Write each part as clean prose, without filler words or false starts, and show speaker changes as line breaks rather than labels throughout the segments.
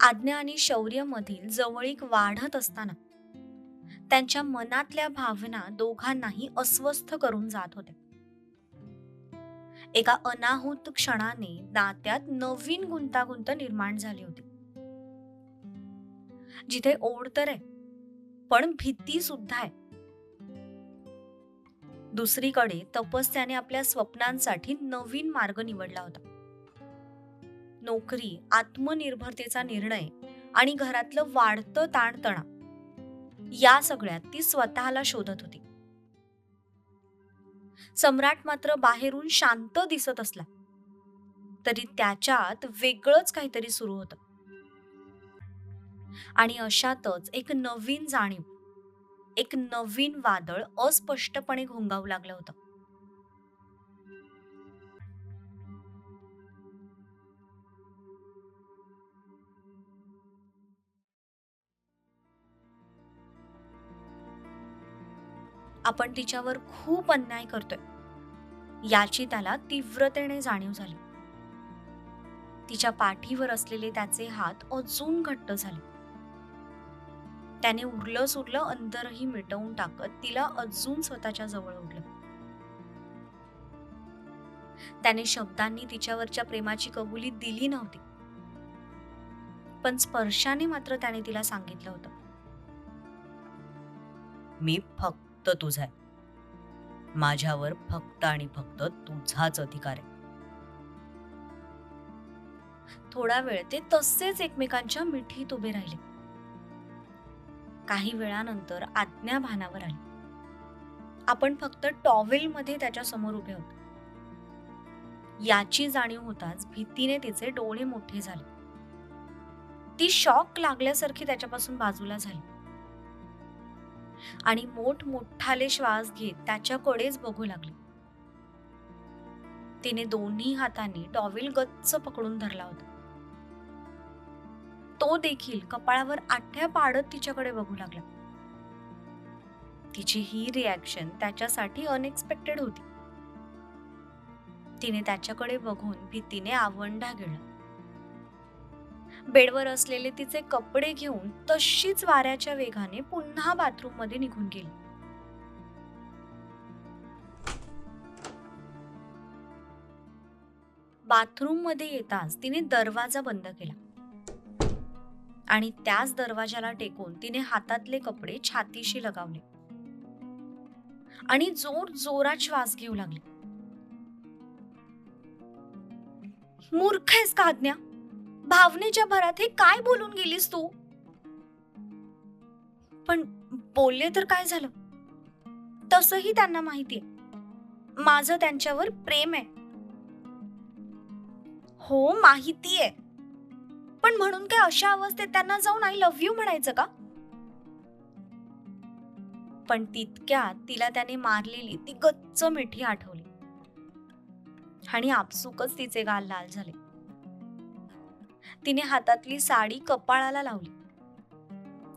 आज्ञा आणि शौर्यमधील जवळीक वाढत असताना त्यांच्या मनातल्या भावना दोघांनाही अस्वस्थ करून जात होत्या. एका अनाहूत क्षणाने नात्यात नवीन गुंतागुंत निर्माण झाली होती, जिथे ओढ तर आहे पण भीती सुद्धा आहे. दुसरीकडे तपस्याने आपल्या स्वप्नांसाठी नवीन मार्ग निवडला होता. नोकरी, आत्मनिर्भरतेचा निर्णय आणि घरातलं वाढतं ताणतणाव, या सगळ्यात ती स्वतःला शोधत होती. सम्राट मात्र बाहेरून शांत दिसत असला तरी त्याच्यात वेगळंच काहीतरी सुरू होतं. आणि अशातच एक नवीन जाणीव, एक नवीन वादळ अस्पष्टपणे घोंगावू लागलं होतं. आपण तिच्यावर खूप अन्याय करतोय याची त्याला तीव्रतेने जाणीव झाली. तिच्या पाठीवर असलेले त्याचे हात अजून घट्ट झाले. त्याने उरलं सुरलं अंतरही मिटवून टाकत तिला अजून स्वतःच्या जवळ ओढलं. त्याने शब्दांनी तिच्यावरच्या प्रेमाची कबुली दिली नव्हती, पण स्पर्शाने मात्र त्याने तिला सांगितलं होतं, मी फक्त तुझा आहे. माझ्यावर फक्त आणि फक्त तुझाच अधिकार आहे. थोडा वेळ ते तसेच एकमेकांच्या मिठीत उभे राहिले. काही वेळानंतर आज्ञा भानावर आली. आपण फक्त टॉवेल मध्ये त्याच्या समोर उभे होतो याची जाणीव होताच भीतीने तिचे डोळे मोठे झाले. ती शॉक लागल्यासारखी त्याच्यापासून बाजूला झाली आणि मोठमोठाले श्वास घेत त्याच्याकडेच बघू लागली. तिने दोन्ही हातांनी टॉवेल गच्च पकडून धरला होता. तो देखील कपाळावर आठ्या पाडत तिच्याकडे बघू लागला. तिची ही रिॲक्शन त्याच्यासाठी अनएक्सपेक्टेड होती. तिने त्याच्याकडे बघून भीतीने आवंढा गिळला. बेडवर असलेले तिचे कपडे घेऊन तशीच वाऱ्याच्या वेगाने पुन्हा बाथरूम मध्ये निघून गेली. बाथरूम मध्ये येताच तिने दरवाजा बंद केला आणि त्याच दरवाजाला टेकून तिने हातातले कपडे छातीशी लगावले आणि जोर जोरात श्वास घेऊ लागली. मूर्ख आहेस का आज्ञा? भावनेच्या भरात हे काय बोलून गेलीस तू? पण बोलले तर काय झालं? तसंही त्यांना माहितीये माझं त्यांच्यावर प्रेम आहे. हो माहितीये, पण म्हणून काय अशा अवस्थेत त्यांना जाऊन आय लव्ह यू म्हणायचं का? पण तितक्यात तिला त्याने मारलेली ती गच्च मिठी आठवली आणि आपसुकच तिचे गाल लाल झाले. तिने हातातली साडी कपाळाला लावली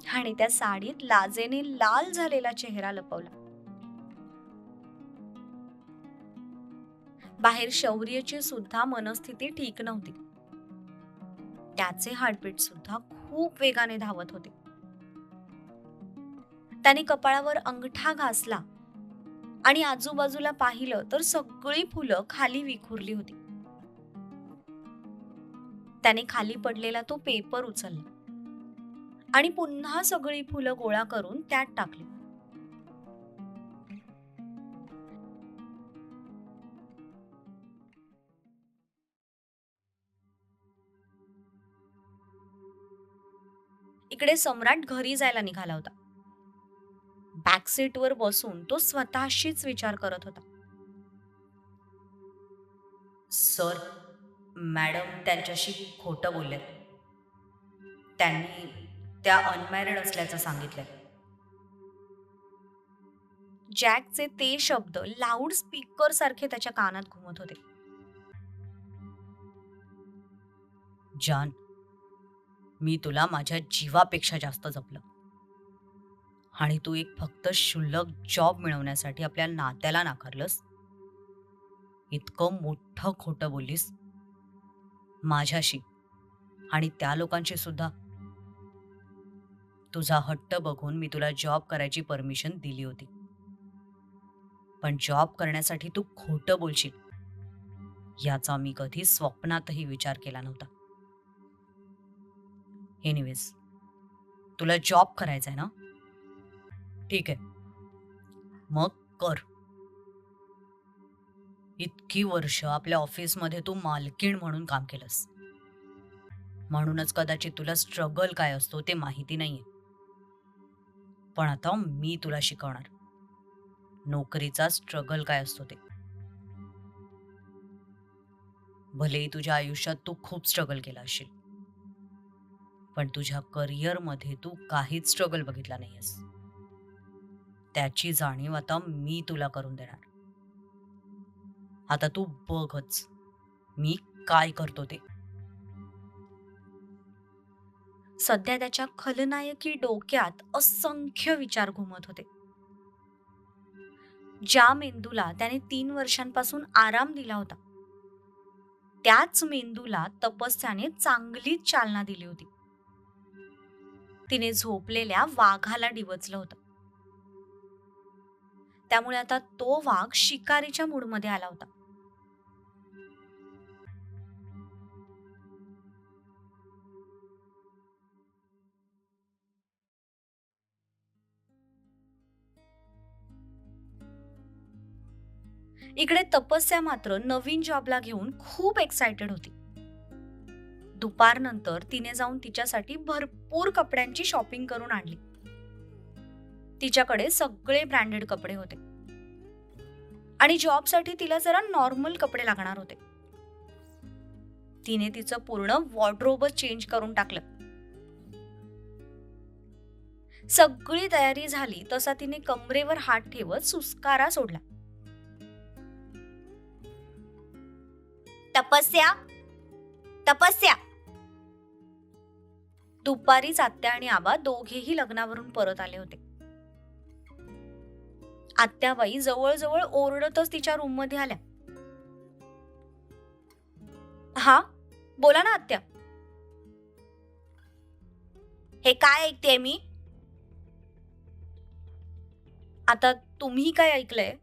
आणि त्या साडीत लाजेने लाल झालेला चेहरा लपवला. बाहेर शौर्यची सुद्धा मनस्थिती ठीक नव्हती. त्याचे हार्टबीट सुद्धा खूप वेगाने धावत होते. त्याने कपाळावर अंगठा घासला आणि आजूबाजूला पाहिलं तर सगळी फुलं खाली विखुरली होती. त्याने खाली पडलेला तो पेपर उचलला आणि पुन्हा सगळी फुलं गोळा करून त्यात टाकली. इकडे सम्राट घरी जायला निघाला होता. बॅक सीटवर बसून तो स्वतःशीच विचार करत होता. सर, मॅडम त्यांच्याशी खोटं बोललेत. त्यांनी त्या अनमॅरिड असल्याचं सांगितलंय. जॅकचे ते शब्द लाऊड स्पीकर सारखे त्याच्या कानात घुमत होते. जान, मी तुला माझ्या जीवापेक्षा जास्त जपलं आणि तू एक फक्त क्षुल्लक जॉब मिळवण्यासाठी आपल्या नात्याला नाकारलंस. इतकं मोठं खोटं बोललीस माझ्याशी आणि त्या लोकांची सुद्धा. तुझा हट्ट बघून मी तुला जॉब करायची परमिशन दिली होती, पण जॉब करण्यासाठी तू खोटं बोलशील याचा मी कधी स्वप्नातही विचार केला नव्हता. एनिवेज, तुला जॉब करायचा आहे ना? ठीक आहे, मग कर. इतकी वर्ष आपल्या ऑफिसमध्ये तू मालकीण म्हणून काम केलंस, म्हणूनच कदाचित तुला स्ट्रगल काय असतो ते माहिती नाहीये. पण आता मी तुला शिकवणार नोकरीचा स्ट्रगल काय असतो ते. भलेही तुझ्या आयुष्यात तू खूप स्ट्रगल केला असशील, पण तुझ्या करिअरमध्ये तू काहीच स्ट्रगल बघितला नाहीयेस. त्याची जाणीव आता मी तुला करून देणार. आता तू बघच मी काय करतो ते. सध्या त्याच्या खलनायकी डोक्यात असंख्य विचार घुमत होते. ज्या मेंदूला त्याने 3 वर्षांपासून आराम दिला होता, त्याच मेंदूला तपस्याने चांगलीच चालना दिली होती. तिने झोपलेल्या वाघाला डिवचलं होतं. त्यामुळे आता तो वाघ शिकारीच्या मूडमध्ये आला होता. इकडे तपस्या मात्र नवीन जॉबला घेऊन खूप एक्सायटेड होती. दुपारनंतर तिने जाऊन तिच्यासाठी भरपूर कपड्यांची शॉपिंग करून आणली. तिच्याकडे सगळे ब्रँडेड कपडे होते आणि जॉबसाठी तिला जरा नॉर्मल कपडे लागणार होते. तिने तिचं पूर्ण वॉर्डरोबच चेंज करून टाकलं. सगळी तयारी झाली तसा तिने कमरेवर हात ठेवत सुस्कारा सोडला. तपस्या, तपस्या. दुपारीच आत्या आणि आबा दोघेही लग्नावरून परत आले होते. आत्याबाई जवळजवळ ओरडतच तिच्या रूम मध्ये आल्या. हा, बोला ना आत्या. हे काय ऐकते मी? आता तुम्ही काय ऐकलंय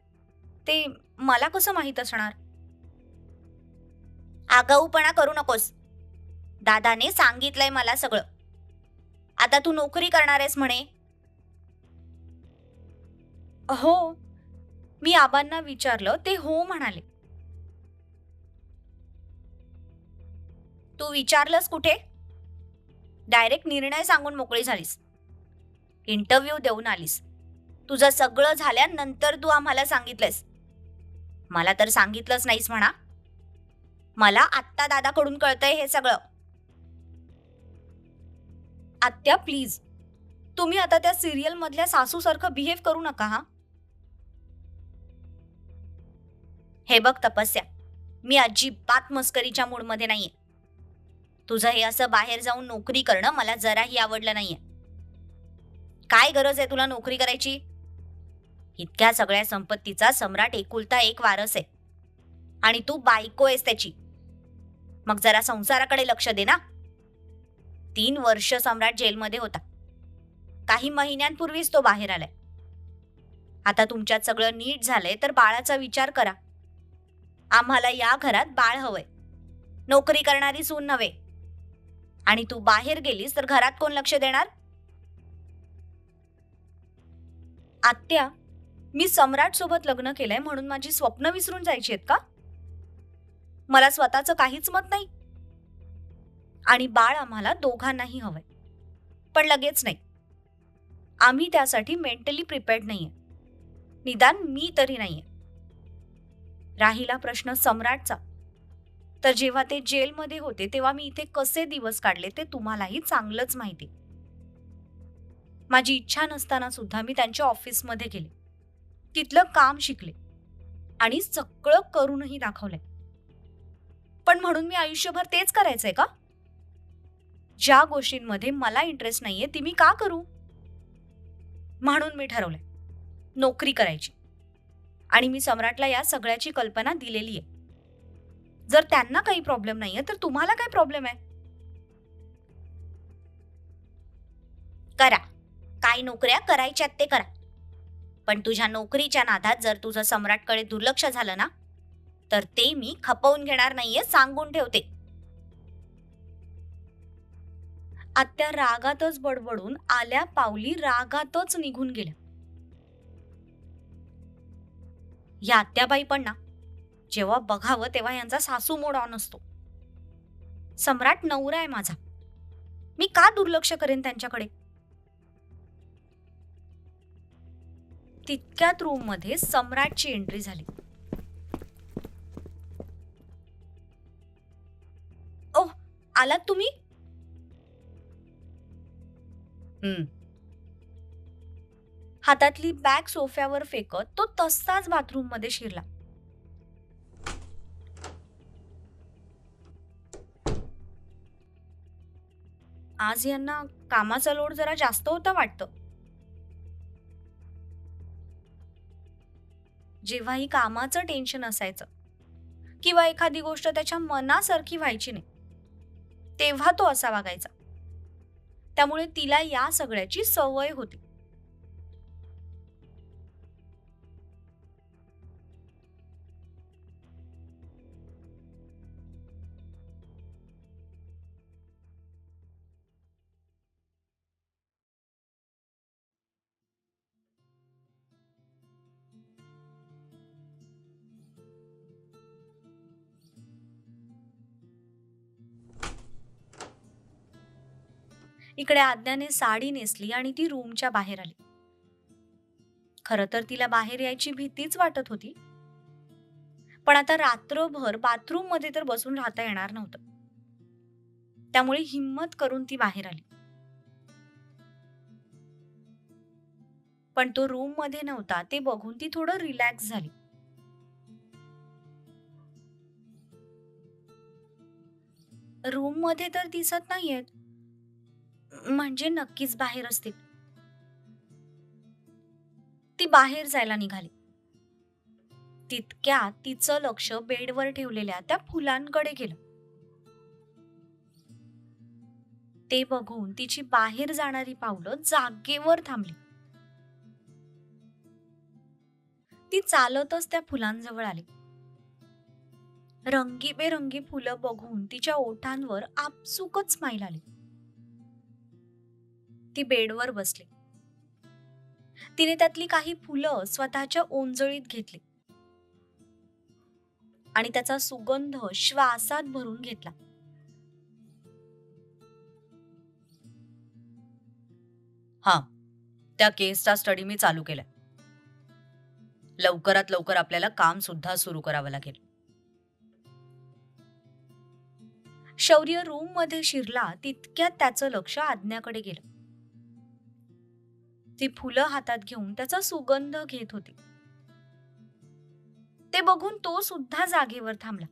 ते मला कसं माहित असणार? आगाऊपणा करू नकोस. दादाने सांगितलंय मला सगळं. आता तू नोकरी करणार आहेस म्हणे. हो, मी आबांना विचारलं, ते हो म्हणाले. तू विचारलंस कुठे? डायरेक्ट निर्णय सांगून मोकळी झालीस. इंटरव्ह्यू देऊन आलीस. तुझं सगळं झाल्यानंतर तू आम्हाला सांगितलंस. मला तर सांगितलंच नाहीस म्हणा. मला आत्ता दादाकडून कळतंय हे सगळं. आत्या प्लीज, तुम्ही आता त्या सिरियल मधल्या सासू सारखं बिहेव करू नका. हा, हे बघ तपस्या, मी अजिबात मस्करीच्या मूड मध्ये नाहीये. तुझं हे असं बाहेर जाऊन नोकरी करणं मला जराही आवडलं नाहीये. काय गरज आहे तुला नोकरी करायची? इतक्या सगळ्या संपत्तीचा सम्राट एकुलता एक वारस आहे आणि तू बायको आहेस त्याची. मग जरा संसाराकडे लक्ष दे ना. 3 वर्ष सम्राट जेलमध्ये होता. काही महिन्यांपूर्वीच तो बाहेर आलाय. आता तुमच्यात सगळं नीट झालंय तर बाळाचा विचार करा. आम्हाला या घरात बाळ हवंय, नोकरी करणारी सून नव्हे. आणि तू बाहेर गेलीस तर घरात कोण लक्ष देणार? आत्या, मी सम्राट सोबत लग्न केलंय म्हणून माझी स्वप्न विसरून जायची आहेत का? मला स्वतःचं काहीच मत नाही. आणि बाळ आम्हाला दोघांनाही हवंय, पण लगेच नाही. आम्ही त्यासाठी मेंटली प्रिपेअर्ड नाहीये. निदान मी तरी नाहीये. राहिला प्रश्न सम्राटचा, तर जेव्हा ते जेलमध्ये होते तेव्हा मी इथे कसे दिवस काढले ते तुम्हालाही चांगलंच माहिती. माझी इच्छा नसताना सुद्धा मी त्यांच्या ऑफिसमध्ये गेले, तिथलं काम शिकले आणि सगळं करूनही दाखवलंय. पण म्हणून मी आयुष्यभर तेच करायचंय का? ज्या गोष्टींमध्ये मला इंटरेस्ट नाहीये ती मी का करू? म्हणून मी ठरवलंय नोकरी करायची. आणि मी सम्राटला या सगळ्याची कल्पना दिलेली आहे. जर त्यांना काही प्रॉब्लेम नाहीये तर तुम्हाला काय प्रॉब्लेम आहे? करा. काय नोकऱ्या करायच्यात ते करा. पण तुझ्या नोकरीच्या नादात जर तुझं सम्राटकडे दुर्लक्ष झालं ना, तर ते मी खपवून घेणार नाहीये, सांगून ठेवते. आत्या रागातच बडबडून आल्या पावली रागातच निघून गेल्या. या आत्याबाई पण ना, जेव्हा बघावं तेव्हा यांचा सासू मोड ऑन असतो. सम्राट नवरा आहे माझा, मी का दुर्लक्ष करेन त्यांच्याकडे? तितक्यात रूम मध्ये सम्राटची एंट्री झाली. ओह, आलात तुम्ही? हं. हातातली बॅग सोफ्यावर फेकत तो तसाच बाथरूम मध्ये शिरला. आज यांना कामाचा लोड जरा जास्त होता वाटतं. जेव्हाही कामाचं टेन्शन असायचं किंवा एखादी गोष्ट त्याच्या मनासारखी व्हायची नाही, तेव्हा तो असा वागायचा. त्यामुळे तिला या सगळ्याची सवय होती. इकडे आज्ञाने साडी नेसली आणि ती रूमच्या बाहेर आली. खरं तर तिला बाहेर यायची भीतीच वाटत होती, पण आता रात्रभर बाथरूम मध्ये तर बसून राहता येणार नव्हतं. त्यामुळे हिम्मत करून ती बाहेर आली. पण तो रूम मध्ये नव्हता ते बघून ती थोडं रिलॅक्स झाली. रूम मध्ये तर दिसत नाहीयेत, म्हणजे नक्कीच बाहेर असतील. ती बाहेर जायला निघाली. तितक्यात तिचं लक्ष बेडवर ठेवलेल्या त्या फुलांकडे गेलं. ते बघून तिची बाहेर जाणारी पावलं जागेवर थांबली. ती चालतच त्या फुलांजवळ आली. रंगीबेरंगी फुलं बघून तिच्या ओठांवर आपसुकच स्माईल आली. ती बेडवर बसली. तिने त्यातली काही फुलं स्वतःच्या ओंजळीत घेतली आणि त्याचा सुगंध श्वासात भरून घेतला. हा, त्या केसचा स्टडी मी चालू केलाय. लवकरात लवकर आपल्याला काम सुद्धा सुरू करावं लागेल. शौर्य रूम मध्ये शिरला तितक्यात त्याचं लक्ष आज्ञाकडे गेलं. ती फुलं हातात घेऊन त्याचा सुगंध घेत होती. ते बघून तो सुद्धा जागेवर थांबला.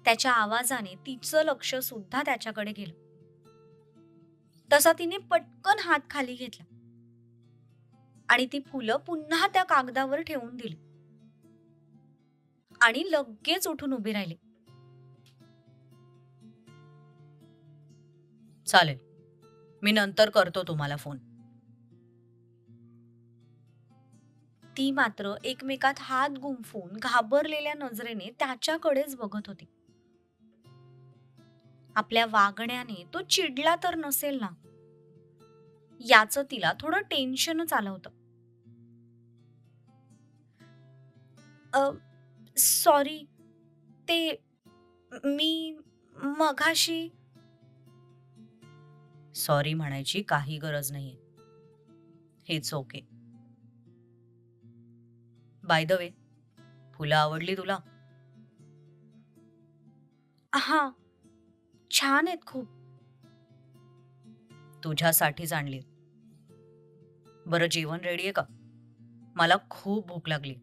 त्याच्या आवाजाने तिचं लक्ष सुद्धा त्याच्याकडे गेलं. तसा तिने पटकन हात खाली घेतला आणि ती फुलं पुन्हा त्या कागदावर ठेवून दिली आणि लगेच उठून उभी राहिली. चालेल, मी नंतर करतो तुम्हाला फोन. ती मात्र एकमेकात हात गुंफून घाबरलेल्या नजरेने त्याच्याकडेच बघत होती. आपल्या वागण्याने तो चिडला तर नसेल ना, याचं तिला थोडं टेन्शनच आलं होतं. सॉरी, ते मी मघाशी. सॉरी म्हणायची काही गरज नाहीये. It's okay. By the way, फुलं आवडली तुला? हा, छान आहेत खूप. तुझ्यासाठीच आणली. बरं, जेवण रेडी आहे का? मला खूप भूक लागली.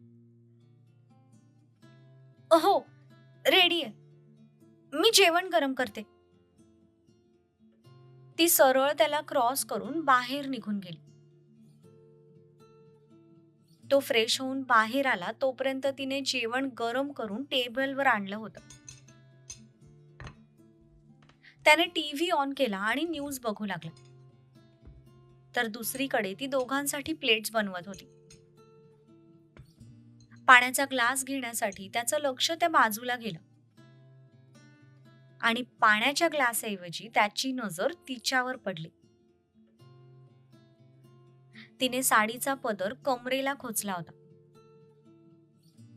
हो, रेडी आहे. मी जेवण गरम करते. ती सरळ त्याला क्रॉस करून बाहेर निघून गेली. तो फ्रेश होऊन बाहेर आला तोपर्यंत तिने जेवण गरम करून टेबलवर आणलं होतं. त्याने टीव्ही ऑन केला आणि न्यूज बघू लागला. तर दुसरीकडे ती दोघांसाठी प्लेट्स बनवत होती. पाण्याचा ग्लास घेण्यासाठी त्याचं लक्ष त्या बाजूला गेलं आणि पाण्याच्या ग्लासऐवजी त्याची नजर तिच्यावर पडली. तिने साडीचा पदर कमरेला खोचला होता,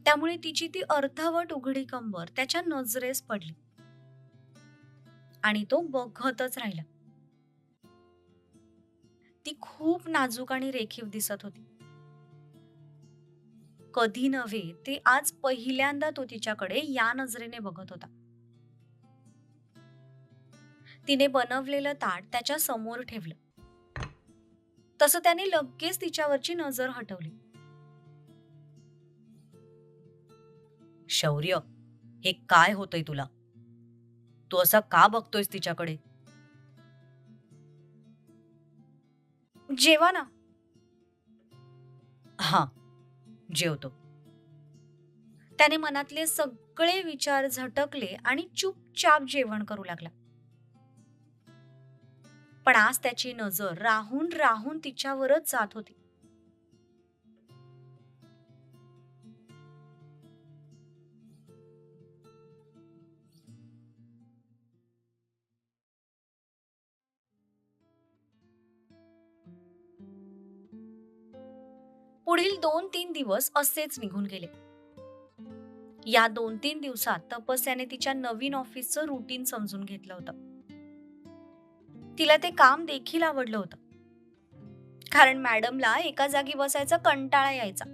त्यामुळे तिची ती अर्धवट उघडी कंबर त्याच्या नजरेस पडली आणि तो बघतच राहिला. ती खूप नाजूक आणि रेखीव दिसत होती. कधी नव्हे ते आज पहिल्यांदा तो तिच्याकडे या नजरेने बघत होता. तिने बनवलेलं ताट त्याच्या समोर ठेवलं. तसं त्याने लगेच तिच्यावरची नजर हटवली. शौर्य, हे काय होतंय तुला? तू असा का बघतोयस तिच्याकडे? जेवा ना. हा, जेवतो. त्याने मनातले सगळे विचार झटकले आणि चुपचाप जेवण करू लागला. पण आज त्याची नजर राहून राहून तिच्यावरच जात होती. पुढील 2-3 दिवस असेच निघून गेले. या 2-3 दिवसात तपस्याने तिच्या नवीन ऑफिसचं रुटीन समजून घेतलं होतं. तिला ते काम देखील आवडलं होतं, कारण मॅडमला एका जागी बसायचा कंटाळा यायचा.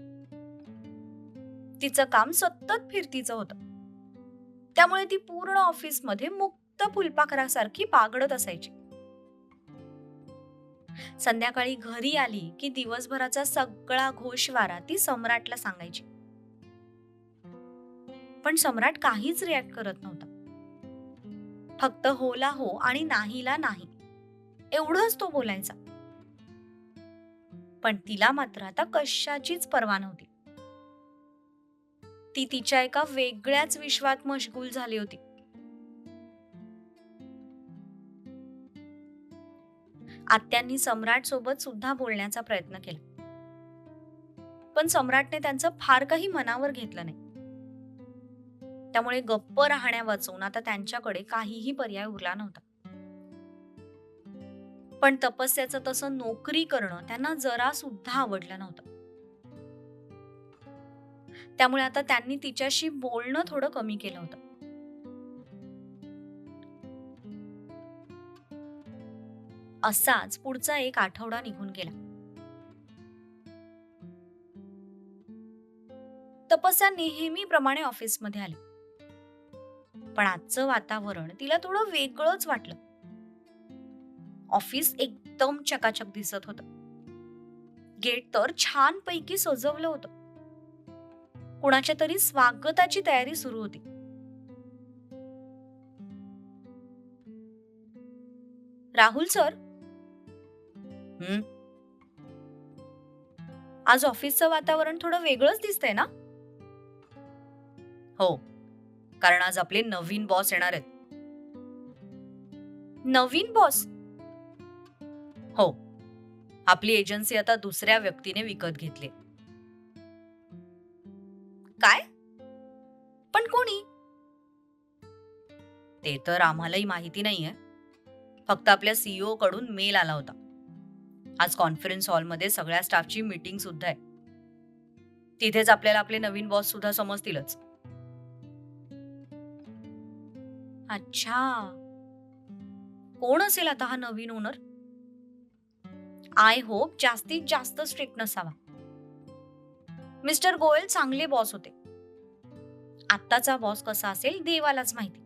तिचं काम सतत फिरतीचं होतं, त्यामुळे ती पूर्ण ऑफिसमध्ये मुक्त फुलपाखरासारखी बागडत असायची. संध्याकाळी घरी आली की दिवसभराचा सगळा घोषवारा ती सम्राटला सांगायची. पण सम्राट काहीच रिॲक्ट करत नव्हता. फक्त होला हो आणि नाहीला नाही एवढंच तो बोलायचा. पण तिला मात्र आता कशाचीच पर्वा नव्हती. ती तिच्या एका वेगळ्याच विश्वात मशगूल झाली होती. आत्यांनी सम्राट सोबत सुद्धा बोलण्याचा प्रयत्न केला, पण सम्राटने त्यांचं फार काही मनावर घेतलं नाही. त्यामुळे गप्प राहण्या वाचून आता त्यांच्याकडे काहीही पर्याय उरला नव्हता. पण तपस्याचं तसं नोकरी करणं त्यांना जरा सुद्धा आवडलं नव्हतं. त्यामुळे आता त्यांनी तिच्याशी बोलणं थोडं कमी केलं होतं. असाच पुढचा एक आठवडा निघून गेला. तपस्या नेहमीप्रमाणे ऑफिसमध्ये आली, पण आजचं वातावरण तिला थोडं वेगळंच वाटलं. ऑफिस एकदम चकाचक दिसत होतं. गेट तर छान पैकी सजवलं होतं. कुणाच्या तरी स्वागताची तयारी सुरू होती. राहुल सर, आज ऑफिसचं वातावरण थोडं वेगळंच दिसतंय ना? हो, कारण आज आपले नवीन बॉस येणार आहेत. नवीन बॉस? हो, आपली एजन्सी आता दुसऱ्या व्यक्तीने विकत घेतली. काय? पण कोणी? ते तर आम्हालाही माहिती नाहीये. फक्त आपल्या सीईओ कडून मेल आला होता. आज कॉन्फरन्स हॉलमध्ये सगळ्या स्टाफची मीटिंग सुद्धा आहे. तिथेच आपल्याला आपले नवीन बॉस सुद्धा समजतीलच. अच्छा, कोण असेल आता हा नवीन ओनर? आय होप जास्तीत जास्त स्ट्रिक्ट नसावा. मिस्टर गोयल चांगले बॉस होते. आत्ताचा बॉस कसा असेल देवालाच माहिती.